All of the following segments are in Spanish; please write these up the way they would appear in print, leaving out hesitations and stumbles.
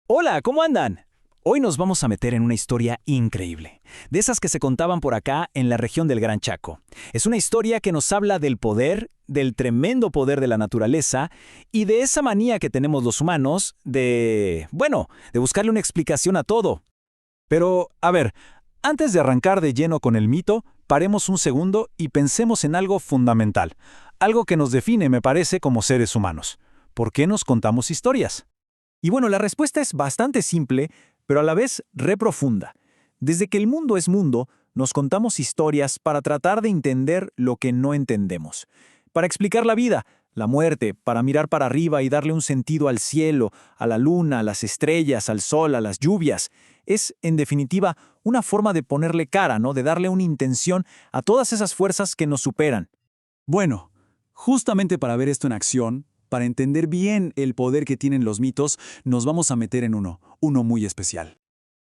Hola, ¿cómo andan? Hoy nos vamos a meter en una historia increíble, de esas que se contaban por acá en la región del Gran Chaco. Es una historia que nos habla del poder, del tremendo poder de la naturaleza y de esa manía que tenemos los humanos de buscarle una explicación a todo. Pero, a ver, antes de arrancar de lleno con el mito, paremos un segundo y pensemos en algo fundamental, algo que nos define, me parece, como seres humanos. ¿Por qué nos contamos historias? Y bueno, la respuesta es bastante simple, pero a la vez re profunda. Desde que el mundo es mundo, nos contamos historias para tratar de entender lo que no entendemos. Para explicar la vida, la muerte, para mirar para arriba y darle un sentido al cielo, a la luna, a las estrellas, al sol, a las lluvias. Es, en definitiva, una forma de ponerle cara, ¿no? De darle una intención a todas esas fuerzas que nos superan. Bueno, justamente para ver esto en acción, para entender bien el poder que tienen los mitos, nos vamos a meter en uno muy especial.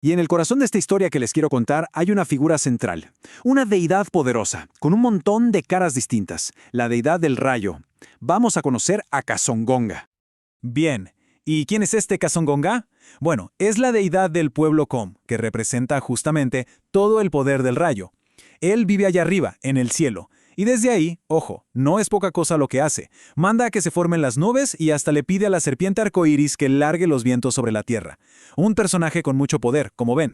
Y en el corazón de esta historia que les quiero contar hay una figura central, una deidad poderosa, con un montón de caras distintas, la deidad del rayo. Vamos a conocer a Kazongonga. Bien, ¿y quién es este Kazongonga? Bueno, es la deidad del pueblo Com, que representa justamente todo el poder del rayo. Él vive allá arriba, en el cielo. Y desde ahí, ojo, no es poca cosa lo que hace. Manda a que se formen las nubes y hasta le pide a la serpiente arcoíris que largue los vientos sobre la tierra. Un personaje con mucho poder, como ven.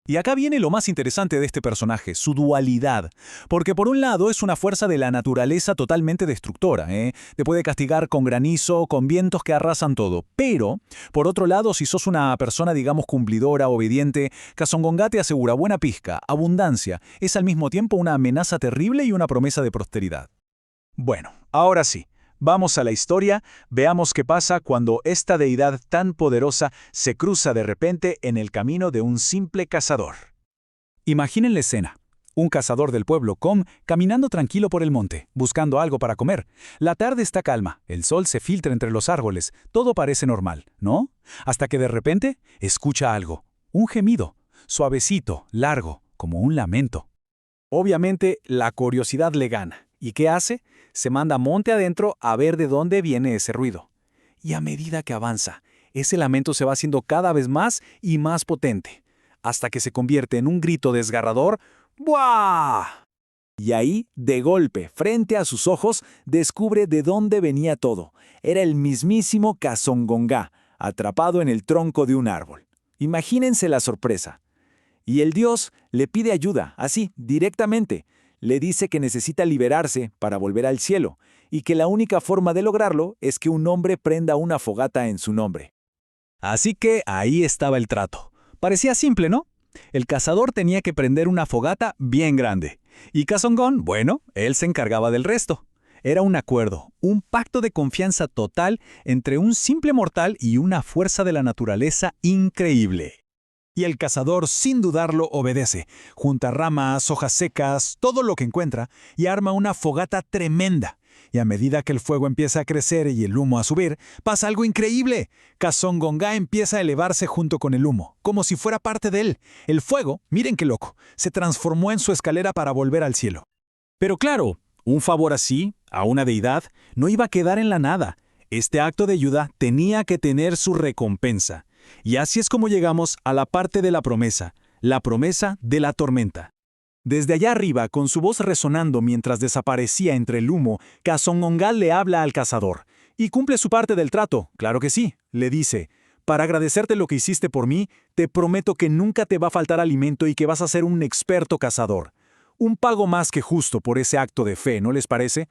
Y acá viene lo más interesante de este personaje, su dualidad. Porque por un lado es una fuerza de la naturaleza totalmente destructora, ¿eh? Te puede castigar con granizo, con vientos que arrasan todo. Pero, por otro lado, si sos una persona, digamos, cumplidora, obediente, Kazongonga te asegura buena pizca, abundancia. Es al mismo tiempo una amenaza terrible y una promesa de prosperidad. Bueno, ahora sí. Vamos a la historia, veamos qué pasa cuando esta deidad tan poderosa se cruza de repente en el camino de un simple cazador. Imaginen la escena. Un cazador del pueblo Com caminando tranquilo por el monte, buscando algo para comer. La tarde está calma, el sol se filtra entre los árboles, todo parece normal, ¿no? Hasta que de repente escucha algo, un gemido, suavecito, largo, como un lamento. Obviamente, la curiosidad le gana. ¿Y qué hace? Se manda monte adentro a ver de dónde viene ese ruido. Y a medida que avanza, ese lamento se va haciendo cada vez más y más potente, hasta que se convierte en un grito desgarrador. ¡Buah! Y ahí, de golpe, frente a sus ojos, descubre de dónde venía todo. Era el mismísimo Kazongonga, atrapado en el tronco de un árbol. Imagínense la sorpresa. Y el dios le pide ayuda, así, directamente. Le dice que necesita liberarse para volver al cielo, y que la única forma de lograrlo es que un hombre prenda una fogata en su nombre. Así que ahí estaba el trato. Parecía simple, ¿no? El cazador tenía que prender una fogata bien grande. Y Kazongón, bueno, él se encargaba del resto. Era un acuerdo, un pacto de confianza total entre un simple mortal y una fuerza de la naturaleza increíble. Y el cazador, sin dudarlo, obedece. Junta ramas, hojas secas, todo lo que encuentra, y arma una fogata tremenda. Y a medida que el fuego empieza a crecer y el humo a subir, pasa algo increíble. Kazongonga empieza a elevarse junto con el humo, como si fuera parte de él. El fuego, miren qué loco, se transformó en su escalera para volver al cielo. Pero claro, un favor así, a una deidad, no iba a quedar en la nada. Este acto de ayuda tenía que tener su recompensa. Y así es como llegamos a la parte de la promesa de la tormenta. Desde allá arriba, con su voz resonando mientras desaparecía entre el humo, Kazongonga le habla al cazador. Y cumple su parte del trato, claro que sí. Le dice, para agradecerte lo que hiciste por mí, te prometo que nunca te va a faltar alimento y que vas a ser un experto cazador. Un pago más que justo por ese acto de fe, ¿no les parece?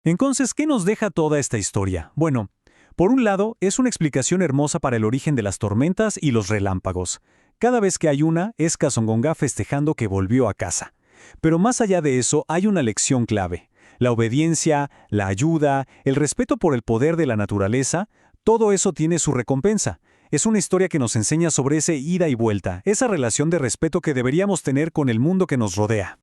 Entonces, ¿qué nos deja toda esta historia? Bueno, por un lado, es una explicación hermosa para el origen de las tormentas y los relámpagos. Cada vez que hay una, es Kazongonga festejando que volvió a casa. Pero más allá de eso, hay una lección clave. La obediencia, la ayuda, el respeto por el poder de la naturaleza, todo eso tiene su recompensa. Es una historia que nos enseña sobre ese ida y vuelta, esa relación de respeto que deberíamos tener con el mundo que nos rodea.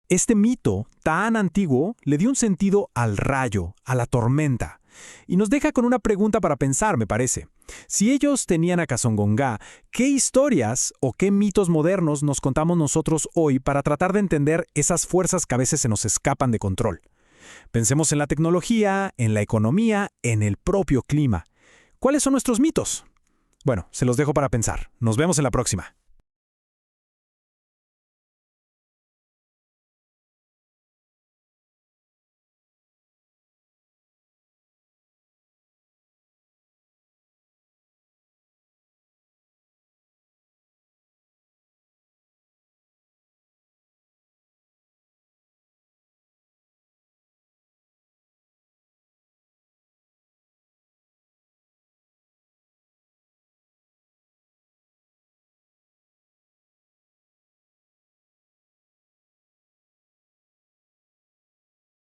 Este mito, tan antiguo, le dio un sentido al rayo, a la tormenta. Y nos deja con una pregunta para pensar, me parece. Si ellos tenían a Kazongonga, ¿qué historias o qué mitos modernos nos contamos nosotros hoy para tratar de entender esas fuerzas que a veces se nos escapan de control? Pensemos en la tecnología, en la economía, en el propio clima. ¿Cuáles son nuestros mitos? Bueno, se los dejo para pensar. Nos vemos en la próxima.